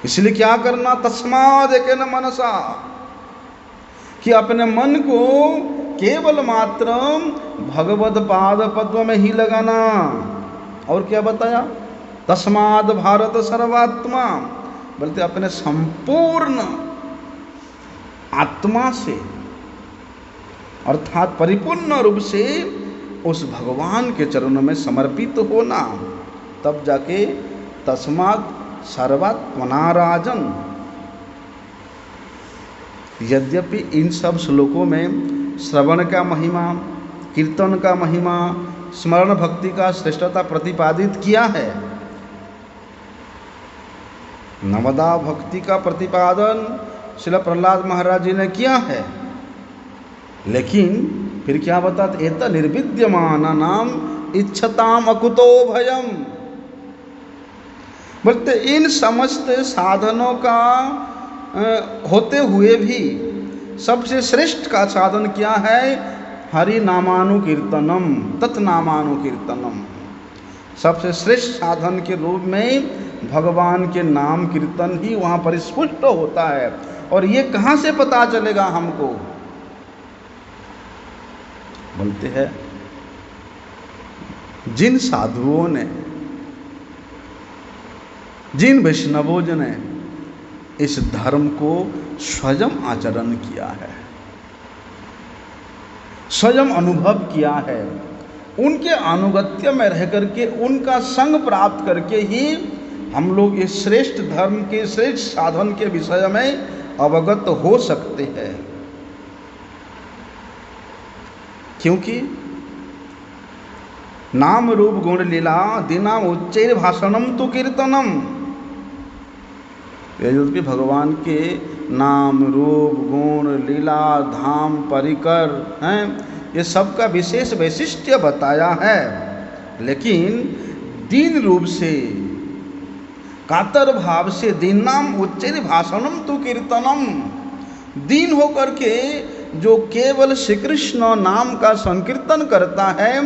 इसलिए क्या करना, तस्माद एकेन मनसा, कि अपने मन को केवल मात्र भगवत पाद पद्म में ही लगाना। और क्या बताया, तस्माद भारत सर्वात्मा, बोलते अपने संपूर्ण आत्मा से अर्थात परिपूर्ण रूप से उस भगवान के चरणों में समर्पित होना, तब जाके तस्माद सर्वात्मनाराजन। यद्यपि इन सब श्लोकों में श्रवण का महिमा, कीर्तन का महिमा, स्मरण भक्ति का श्रेष्ठता प्रतिपादित किया है, नवदा भक्ति का प्रतिपादन श्रील प्रहलाद महाराज जी ने किया है, लेकिन फिर क्या बताते, एत निर्विद्यमान नाम इच्छताम अकुतो भयम। बोलते इन समस्त साधनों का होते हुए भी सबसे श्रेष्ठ का साधन क्या है, हरि नामानुकीर्तनम तत्नामानुकीर्तनम। सबसे श्रेष्ठ साधन के रूप में भगवान के नाम कीर्तन ही वहाँ पर स्पष्ट होता है। और ये कहाँ से पता चलेगा हमको, बोलते हैं जिन साधुओं ने, जिन वैष्णवों ने इस धर्म को स्वयं आचरण किया है, स्वयं अनुभव किया है, उनके अनुगत्य में रह करके, उनका संग प्राप्त करके ही हम लोग इस श्रेष्ठ धर्म के श्रेष्ठ साधन के विषय में अवगत हो सकते हैं। क्योंकि नाम रूप गुण लीला दिनाम उच्चैर भाषणम तो कीर्तनम, यद्यपि भगवान के नाम रूप गुण लीला धाम परिकर हैं, ये सब का विशेष वैशिष्ट्य बताया है, लेकिन दीन रूप से कातर भाव से दीन नाम उच्चैर भाषणम तो कीर्तनम, दीन होकर के जो केवल श्री कृष्ण नाम का संकीर्तन करता है,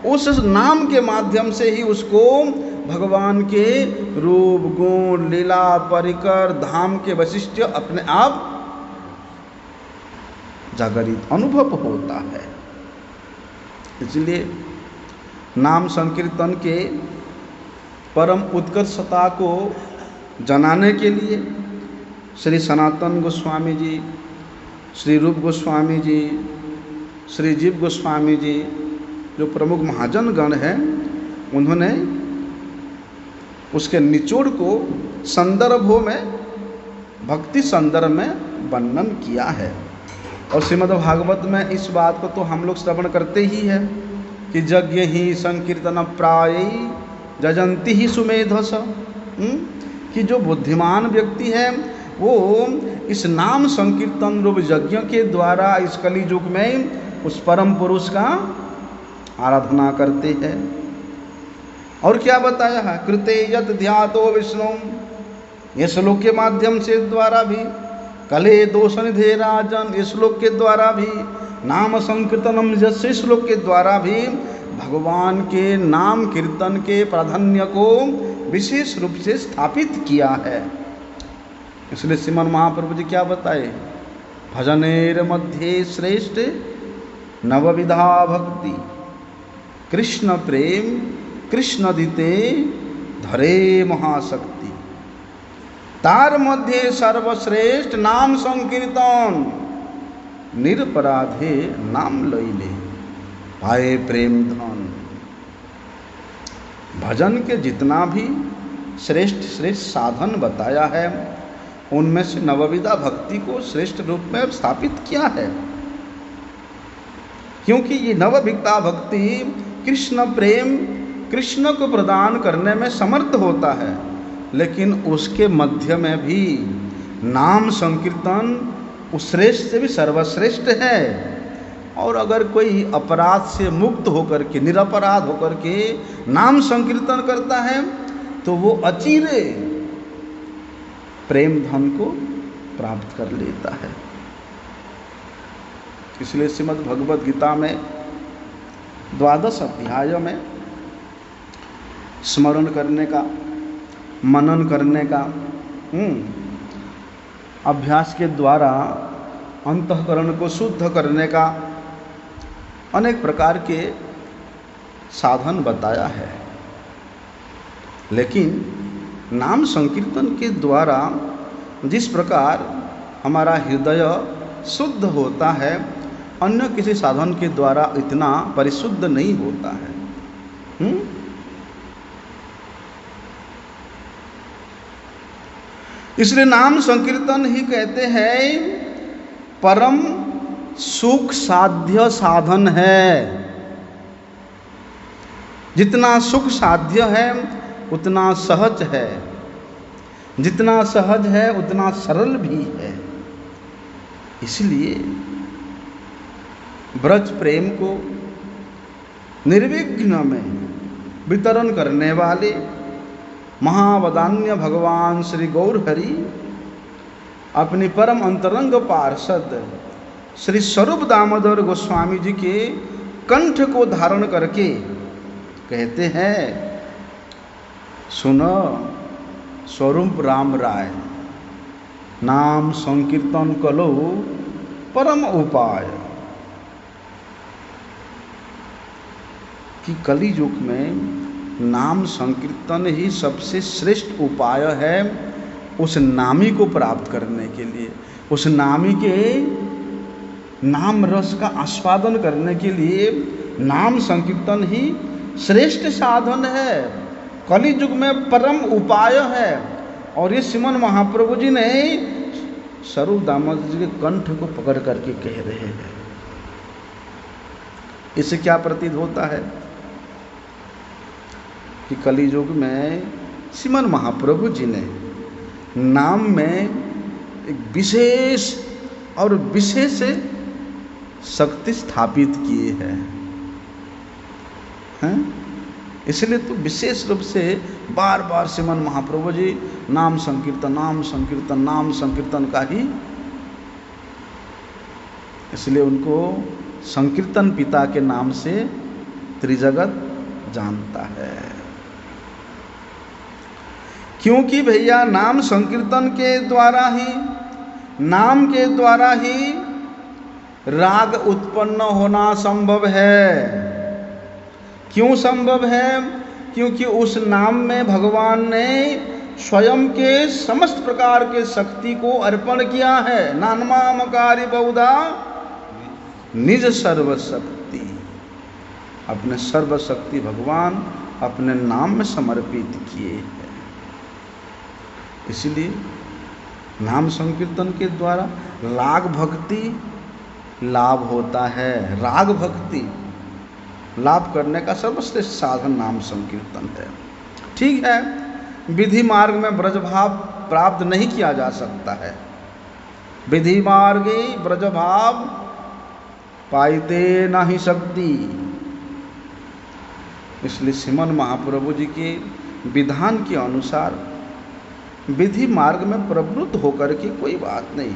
उस नाम के माध्यम से ही उसको भगवान के रूप गुण लीला परिकर धाम के वैशिष्ट्य अपने आप जागरित अनुभव होता है। इसलिए नाम संकीर्तन के परम उत्कर्षता को जनाने के लिए श्री सनातन गोस्वामी जी, श्री रूप गोस्वामी जी, श्री जीव गोस्वामी जी, जो प्रमुख महाजन गण हैं, उन्होंने उसके निचोड़ को संदर्भों में भक्ति संदर्भ में वर्णन किया है। और श्रीमद् भागवत में इस बात को तो हम लोग श्रवण करते ही है कि यज्ञ ही संकीर्तन प्राय जजंती ही सुमेधस, कि जो बुद्धिमान व्यक्ति है वो इस नाम संकीर्तन रूप यज्ञ के द्वारा इस कली युग में उस परम पुरुष का आराधना करते हैं। और क्या बताया है, कृते यत ध्यातो विष्णु, ये श्लोक के माध्यम से द्वारा भी, कले दोष निधे राजन, इस श्लोक के द्वारा भी, नाम संकीर्तनम जैसे श्लोक के द्वारा भी भगवान के नाम कीर्तन के प्राधान्य को विशेष रूप से स्थापित किया है। इसलिए श्रीमन महाप्रभु जी क्या बताए, भजनेर मध्य श्रेष्ठ नवविधा भक्ति, कृष्ण प्रेम कृष्ण दिते धरे महाशक्ति, तार मध्य सर्वश्रेष्ठ नाम संकीर्तन, निरपराधे नाम लैले पाए प्रेम धन। भजन के जितना भी श्रेष्ठ श्रेष्ठ साधन बताया है, उनमें से नवविधा भक्ति को श्रेष्ठ रूप में स्थापित किया है, क्योंकि ये नवविधा भक्ति कृष्ण प्रेम कृष्ण को प्रदान करने में समर्थ होता है, लेकिन उसके मध्य में भी नाम संकीर्तन उस श्रेष्ठ से भी सर्वश्रेष्ठ है। और अगर कोई अपराध से मुक्त होकर के निरपराध होकर के नाम संकीर्तन करता है, तो वो अचिरे प्रेम धन को प्राप्त कर लेता है। इसलिए श्रीमद् भगवद गीता में 12 अध्याय में स्मरण करने का, मनन करने का, अभ्यास के द्वारा अंतःकरण को शुद्ध करने का अनेक प्रकार के साधन बताया है। लेकिन नाम संकीर्तन के द्वारा जिस प्रकार हमारा हृदय शुद्ध होता है, अन्य किसी साधन के द्वारा इतना परिशुद्ध नहीं होता है। इसलिए नाम संकीर्तन ही कहते हैं परम सुख साध्य साधन है। जितना सुख साध्य है उतना सहज है, जितना सहज है उतना सरल भी है। इसलिए ब्रज प्रेम को निर्विघ्न में वितरण करने वाले महावदान्य भगवान श्री गौर हरि अपनी परम अंतरंग पार्षद श्री स्वरूप दामोदर गोस्वामी जी के कंठ को धारण करके कहते हैं, सुनो स्वरूप राम राय, नाम संकीर्तन कलो परम उपाय। कि कलि युग में नाम संकीर्तन ही सबसे श्रेष्ठ उपाय है उस नामी को प्राप्त करने के लिए, उस नामी के नाम रस का आस्वादन करने के लिए नाम संकीर्तन ही श्रेष्ठ साधन है। कलि युग में परम उपाय है। और ये श्रीमन महाप्रभु जी ने स्वरूप दामोदर जी के कंठ को पकड़ करके कह रहे हैं। इससे क्या प्रतीत होता है कि कलि युग में श्रीमन महाप्रभु जी ने नाम में एक विशेष और विशेष शक्ति स्थापित किए हैं। इसलिए तो विशेष रूप से बार बार श्रीमन महाप्रभु जी नाम संकीर्तन नाम संकीर्तन नाम संकीर्तन का ही, इसलिए उनको संकीर्तन पिता के नाम से त्रिजगत जानता है। क्योंकि भैया नाम संकीर्तन के द्वारा ही, नाम के द्वारा ही राग उत्पन्न होना संभव है। क्यों संभव है? क्योंकि उस नाम में भगवान ने स्वयं के समस्त प्रकार के शक्ति को अर्पण किया है। नानमामकारी बहुधा निज सर्वशक्ति, अपने सर्वशक्ति भगवान अपने नाम में समर्पित किए हैं। इसलिए नाम संकीर्तन के द्वारा राग भक्ति लाभ होता है। राग भक्ति लाभ करने का सर्वश्रेष्ठ साधन नाम संकीर्तन है। ठीक है, विधि मार्ग में ब्रजभाव प्राप्त नहीं किया जा सकता है। विधि मार्गे ब्रजभाव पाइते नहीं शक्ति। इसलिए श्रीमन महाप्रभु जी के विधान के अनुसार विधि मार्ग में प्रवृत्त होकर के कोई बात नहीं,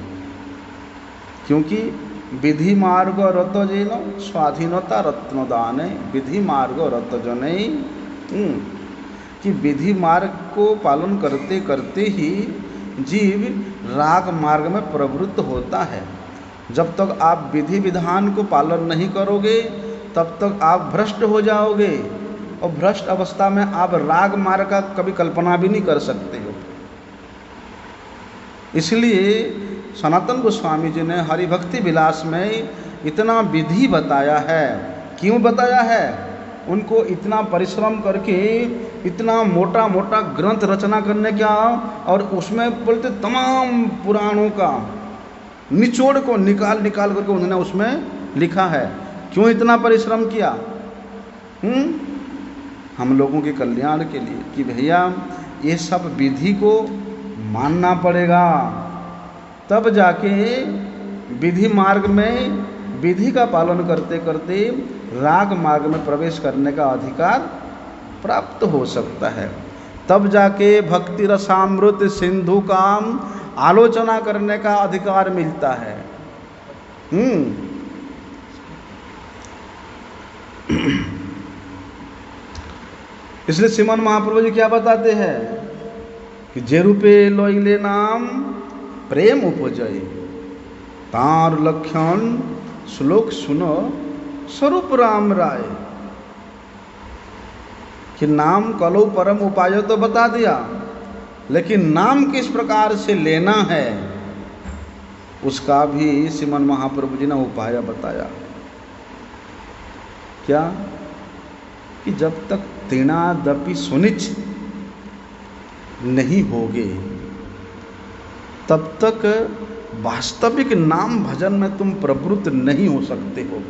क्योंकि विधि मार्ग रत जेन स्वाधीनता रत्नदान, विधि मार्ग रत जने, कि विधि मार्ग को पालन करते करते ही जीव राग मार्ग में प्रवृत्त होता है। जब तक आप विधि विधान को पालन नहीं करोगे तब तक आप भ्रष्ट हो जाओगे, और भ्रष्ट अवस्था में आप राग मार्ग का कभी कल्पना भी नहीं कर सकते हो। इसलिए सनातन गोस्वामी जी ने हरिभक्ति विलास में इतना विधि बताया है। क्यों बताया है? उनको इतना परिश्रम करके इतना मोटा मोटा ग्रंथ रचना करने का, और उसमें बोलते तमाम पुराणों का निचोड़ को निकाल निकाल करके उन्होंने उसमें लिखा है। क्यों इतना परिश्रम किया? हम लोगों के कल्याण के लिए, कि भैया ये सब विधि को मानना पड़ेगा, तब जाके विधि मार्ग में विधि का पालन करते करते राग मार्ग में प्रवेश करने का अधिकार प्राप्त हो सकता है। तब जाके भक्ति रसामृत सिंधु का आलोचना करने का अधिकार मिलता है। इसलिए श्रीमन महाप्रभु जी क्या बताते हैं कि जे रूपे लोइले नाम प्रेम उपजय, तार लक्षण श्लोक सुनो स्वरूप राम राय। कि नाम कलो परम उपाय तो बता दिया, लेकिन नाम किस प्रकार से लेना है उसका भी श्रीमन महाप्रभु जी ने उपाय बताया। क्या? कि जब तक तीणादपि सुनिच नहीं होगे तब तक वास्तविक नाम भजन में तुम प्रवृत्त नहीं हो सकते हो।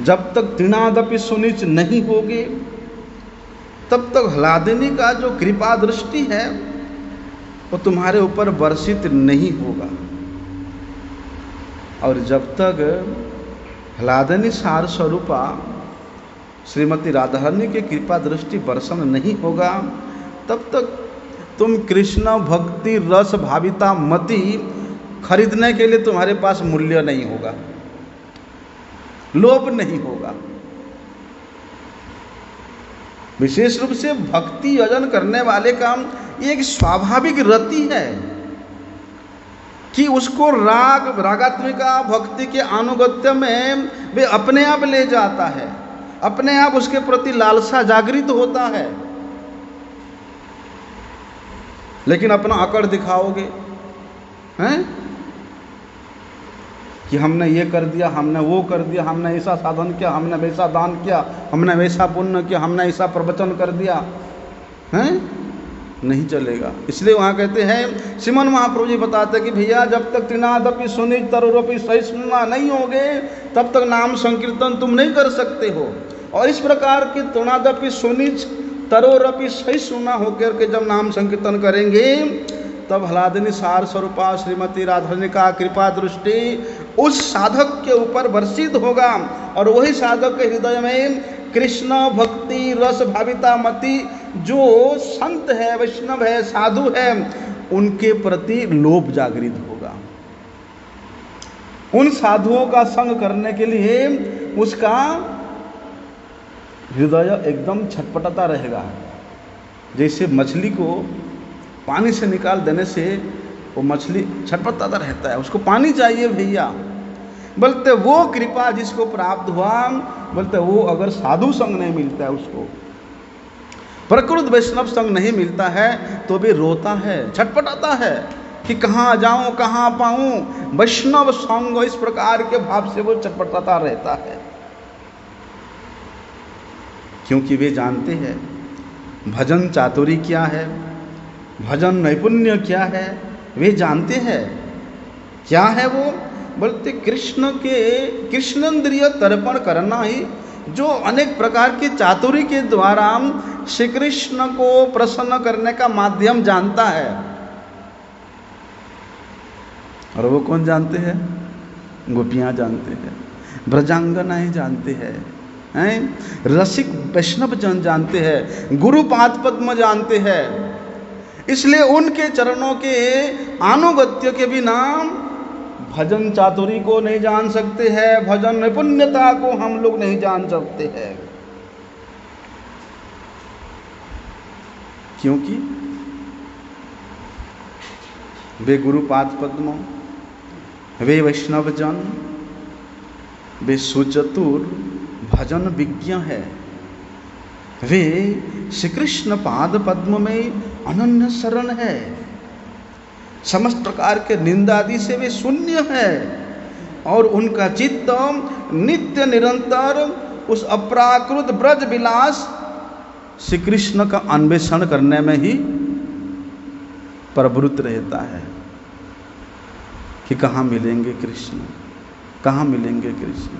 जब तक तीणादपि सुनिच नहीं होगे तब तक ह्लादिनी का जो कृपा दृष्टि है वो तुम्हारे ऊपर वर्षित नहीं होगा। और जब तक ह्लादिनी सार स्वरूपा श्रीमती राधारानी की कृपा दृष्टि वर्षण नहीं होगा तब तक तुम कृष्ण भक्ति रस भाविता मति खरीदने के लिए तुम्हारे पास मूल्य नहीं होगा, लोभ नहीं होगा। विशेष रूप से भक्ति यजन करने वाले का एक स्वाभाविक रति है कि उसको रागात्मिका भक्ति के अनुगत्य में वे अपने आप ले जाता है, अपने आप उसके प्रति लालसा जागृत होता है। लेकिन अपना अकड़ दिखाओगे हैं कि हमने ये कर दिया, हमने वो कर दिया, हमने ऐसा साधन किया, हमने वैसा दान किया, हमने वैसा पुण्य किया, हमने ऐसा प्रवचन कर दिया, हैं? नहीं चलेगा। इसलिए वहाँ कहते हैं, श्रीमन महाप्रभु जी बताते हैं कि भैया जब तक त्रिनादपि सुनि तरुरपि सहिष्णुना नहीं होगे तब तक नाम संकीर्तन तुम नहीं कर सकते हो। और इस प्रकार के त्रिनादपि सुनि तरोरपि सहिष्णुना होकर के जब नाम संकीर्तन करेंगे तब हलादिनी सार स्वरूपा श्रीमती राधारानी का कृपा दृष्टि उस साधक के ऊपर वर्षित होगा और वही साधक के हृदय में कृष्ण भक्ति रस भाविता मति जो संत है, वैष्णव है, साधु है, उनके प्रति लोभ जागृत होगा। उन साधुओं का संग करने के लिए उसका हृदय एकदम छटपटाता रहेगा। जैसे मछली को पानी से निकाल देने से वो मछली छटपटाता रहता है, उसको पानी चाहिए भैया। बोलते वो कृपा जिसको प्राप्त हुआ, बोलते वो अगर साधु संग नहीं मिलता है, उसको प्रकृत वैष्णव संग नहीं मिलता है तो भी रोता है, छटपटाता है कि कहाँ जाऊं, कहाँ पाऊं। वैष्णव संग इस प्रकार के भाव से वो छटपटाता रहता है, क्योंकि वे जानते हैं भजन चातुरी क्या है, भजन नैपुण्य क्या है, वे जानते हैं। क्या है वो? बोलते कृष्णेंद्रिय तर्पण करना ही जो अनेक प्रकार के चातुरी के द्वारा श्री कृष्ण को प्रसन्न करने का माध्यम जानता है। और वो कौन जानते हैं? गोपियां जानते हैं, ब्रजांगनाएं जानते हैं, रसिक वैष्णव जन जानते हैं, गुरु पाद पद्म जानते हैं। इसलिए उनके चरणों के अनुगत्य के बिना भजन चातुरी को नहीं जान सकते हैं, भजन निपुण्यता को हम लोग नहीं जान सकते हैं। क्योंकि वे गुरुपाद पद्म, वे वैष्णव जन, वे सुचतुर भजन विज्ञ है। वे श्री कृष्ण पाद पद्म में अनन्य शरण है। समस्त प्रकार के निंदादि से वे शून्य है और उनका चित्त नित्य निरंतर उस अप्राकृत ब्रज विलास श्री कृष्ण का अन्वेषण करने में ही प्रवृत्त रहता है कि कहाँ मिलेंगे कृष्ण, कहाँ मिलेंगे कृष्ण,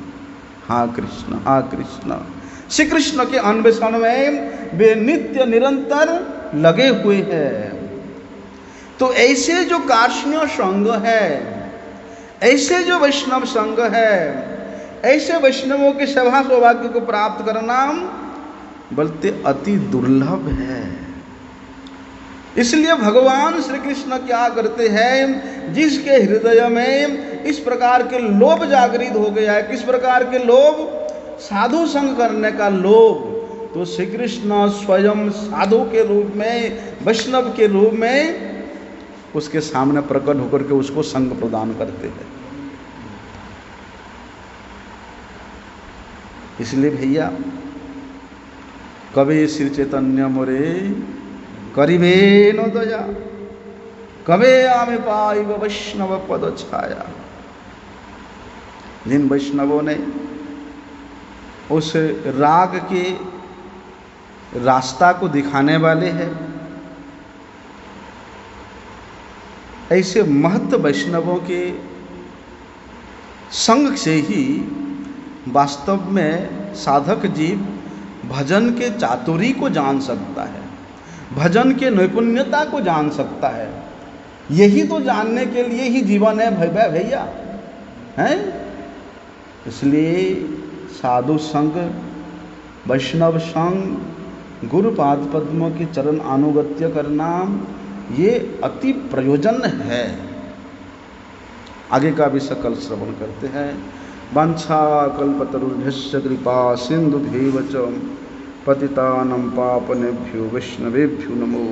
हाँ कृष्ण, हाँ कृष्ण। श्री कृष्ण के अन्वेषण में वे नित्य निरंतर लगे हुए हैं। तो ऐसे जो कार्ष्ण्य संग है, ऐसे जो वैष्णव संग है, ऐसे वैष्णवों के सभा सौभाग्य को प्राप्त करना बोलते अति दुर्लभ है। इसलिए भगवान श्री कृष्ण क्या करते हैं, जिसके हृदय में इस प्रकार के लोभ जागृत हो गया है, किस प्रकार के लोभ, साधु संग करने का लोभ, तो श्री कृष्ण स्वयं साधु के रूप में, वैष्णव के रूप में उसके सामने प्रकट होकर के उसको संग प्रदान करते हैं। इसलिए भैया कभी श्री चैतन्य मोरे करिबे नो दया, कबे आमे पाइब वैष्णव पद छाया। जिन वैष्णवों ने उस राग के रास्ता को दिखाने वाले हैं, ऐसे महत्व वैष्णवों के संग से ही वास्तव में साधक जीव भजन के चातुरी को जान सकता है, भजन के नैपुण्यता को जान सकता है। यही तो जानने के लिए ही जीवन है भैया, हैं? इसलिए साधु संग, वैष्णव संग, गुरुपाद पद्मों के चरण अनुगत्य करना ये अति प्रयोजन है। आगे का भी सकल श्रवण करते हैं। वांछा कल्पतरुभ्यश्च कृपा सिंधुभ्यैव च पतितानं पावनेभ्यो वैष्णवेभ्यो नमो।